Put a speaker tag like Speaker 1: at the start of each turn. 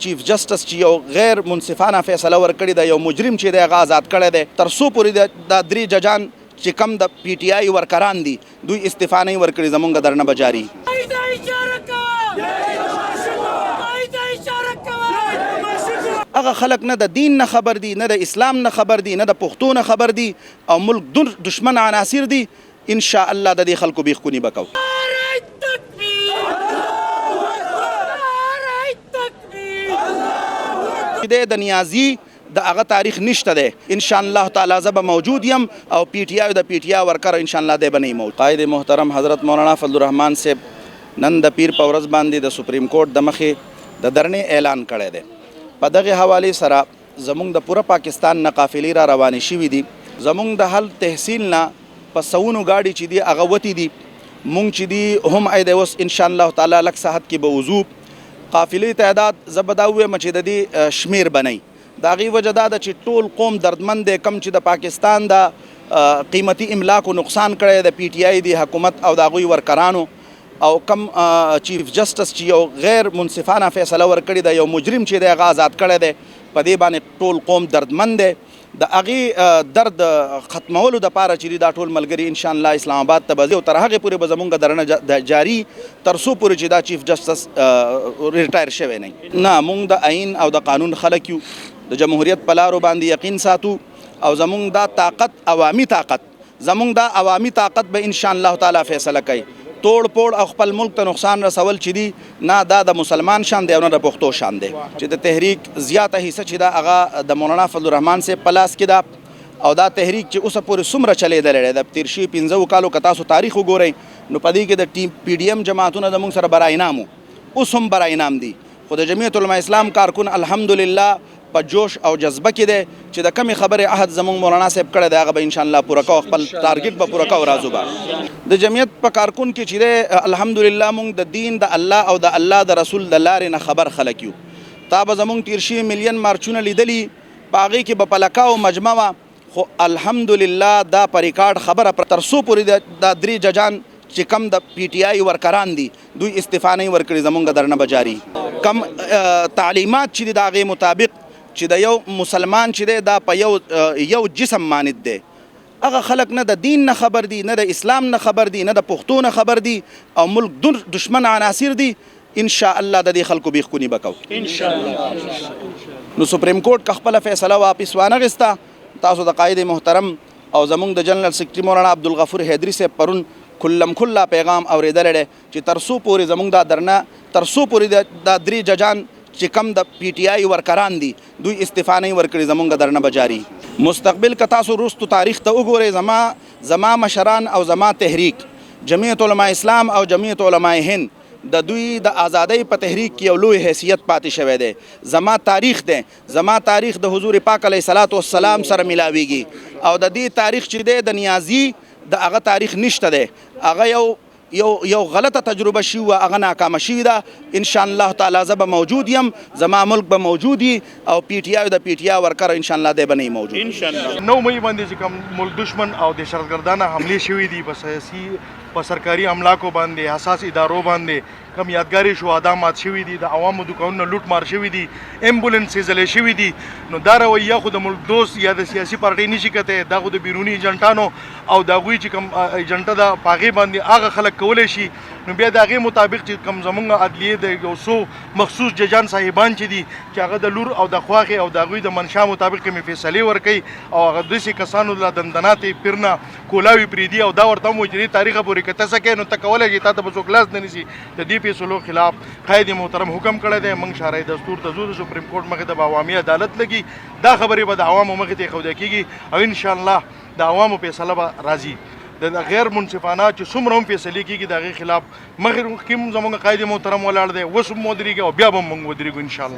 Speaker 1: چیف جسټس چې یو غیر منصفانه فیصله ورکړې ده، یو مجرم چې دی هغه آزاد کړی دی، تر څو پورې دا درې ججان چې کم د پی ټی آی ورکران دي دوی استعفا نه ورکړي زمونږ درنه به جاري. هغه خلک نه د دین نه خبر دي، نه د اسلام نه خبر دي، نه د پښتو نه خبر دي او ملک دشمن عناصر دي. ان شاء الله د دې خلکو بیخونی بکو. د نیازي د هغه تاریخ نشته دی. ان شاء الله تعالی زه به موجود یم او پی ټی آی د پی ټی آی ورکر ان شاء الله دی به نه موجود. قائد محترم حضرت مولانا فضل الرحمن صاحب نن د پیر په ورځ باندې د سپریم کورټ د مخې د درنې اعلان کړی دی. په دغه حوالې سره زمونږ د پوره پاکستان نه قافلې را روانې شوي دي. زمونږ د هل تحصیل نه په سونو گاډي چې دي هغه وتې دي. مونږ چې دي هم اې د اوس ان شاء الله تعالی لږ ساعت کې به وضو قافلې تعداد زه به دا ووایم چې د دې شمیر بنئ. د هغې وجه دا ده چې ټول قوم دردمند دی. کم چې د پاکستان د قیمتي املاکو نقصان کړی د پی ټی آی دی حکومت او د هغوی ورکرانو او کم چیف جسټس چې یو غیر منصفانه فیصله ورکړې ده، یو مجرم چې دی هغه آزاد کړی دی، په دې باندې ټول قوم دردمند دی. د هغې درد ختمولو دپاره چې دا ټول ملګري ان شاء الله اسلام آباد ته به ځي او تر هغې پورې به زمونږ درنه جاري تر څو پورې چې دا چیف جسټس ریټایر شوی نه. مونږ د آئین او د قانون خلک یو، د جمهوریت په لارو باندې یقین ساتو او زمونږ دا طاقت عوامي طاقت زمونږ دا عوامي طاقت به ان شاء الله تعالی فیصله کوي. توڑ پوڑ او خپل ملک ته نقصان رسول چې دي نه دا د مسلمان شان دی او نه د پښتو شان دی. چې د تحریک زیاته حصه چې دا هغه د مولانا فضل الرحمن صاحب په لاس کې ده او دا تحریک چې اوسه پورې څومره چلیدلی دی د تېر شوي 15 کالو که تاسو تاریخ وګورئ نو په دې کې د پی ډي ایم جماعتونه زموږ سره برا انعام اوس هم برا انعام دي. خو د جمعیت علماء اسلام کارکون الحمدلله په جوش او جذبه کې دی چې د کمې خبرې عهد زموږ مولانا صاحب کړی دی هغه به انشاءالله پوره کوو، خپل ټارګټ به پوره کوو. راځو به د جمعیت په کارکون کې چې دی الحمدلله موږ د دین د الله او د الله د رسول د لارې نه خبر خلک یو. تا به زموږ تېر شوي ملیون مارچونه لیدلي، په هغې کې به پلکه او مجمع وه، خو الحمدلله دا په ریکارډ خبره تر څو پورې دا درې ججان چې کم د پی ټی آی ورکران دي دوی استعفا نه ورکړي زمونږ درنه به جاري. کم تعلیمات چې دي د هغې مطابق چې د یو مسلمان چې دی دا په یو جسم مانند دی، هغه خلک نه د دین نه خبر دي، نه د اسلام نه خبر دي، نه د پښتو نه خبر دي او ملک دشمن عناصر دي. ان شاء الله د دې خلکو بیخونی بکو ان شاء الله. نو سپریم کورټ که خپله فیصله واپس وانغسته، تاسو د قائد محترم او زمونږ د جنرال سیکرټري مولانا عبدالغفور حیدري صاحب پرون کله پیغام اورېدلی دی چې تر څو پورې زمونږ دا درنه تر څو پورې دا درې ججان چې کم د پی ټی آی ورکران دي دوی استعفا نه ورکړي زمونږ درنه به جاري. مستقبل که تاسو وروستو تاریخ ته وګورئ زما مشران او زما تحریک جمعیت علماء اسلام او جمعیت علماء هند د دوی د ازادۍ په تحریک کې یو لوی حیثیت پاتې شوی دی. زما تاریخ دی، زما تاریخ د حضور پاک علیه الصلاة والسلام سره ملاویږي او د دې تاریخ چې دی د نیازي د هغه تاریخ نشته دی. هغه یو غلطه تجربه شي و هغه ناکامه شوي ده. ان شاء الله تعالی زه به موجود یم، زما ملک به موجود وي او پی ټی آی د پی ټی آی ورکر ان شاء الله دی به نه موجود.
Speaker 2: ان شاء الله 9 مئی باندې چې کوم ملک دشمن او دهشتګردانه حملې شوي دي په سیاسي په سرکاري املاکو باندې، حساس ادارو باندې کم یادګاري شهدا مات شوي دي، د عوامو دکانونه لوټ مار شوي دي، امبولانسې ځلې شوي دي. نو دا رویه خو د ملک دوست یا د سیاسي پارټۍ نشي کتی، دا خو د بیروني ایجنټانو او د هغوی چې کوم ایجنټه ده په هغې باندې هغه خلک کولی شي. نو بیا د هغې مطابق چې کوم زمونږ عدلیې د یو څو مخصوص ججان صاحبان چې دي چې هغه د لور او د خواښې او د هغوی د منشا مطابق کومې فیصلې ورکوي او هغه داسې کسانو له دندناتې پیرنه کولاوي پرېږدي او دا ورته هم وایي چې دې تاریخه پورې که ته څه کوې نو ته کولی شي تا ته به څوک لاس نه نیسي. د دې فیصلو خلاف قائد محترم حکم کړی دی، موږ شرعي دستور ته ځو، د سپریم کورټ مخې ته به عوامي عدالت لګي، دا خبرې به د عوامو مخې ته ایښودل کېږي او انشاءالله د عوامو فیصله به راځي. د غیر منصفانه چې څومره هم فیصلې کېږي د هغې خلاف مخکې هم زموږ قائد محترم ولاړ دی، اوس هم ودرېږي او بیا به هم موږ ودرېږو انشاءالله.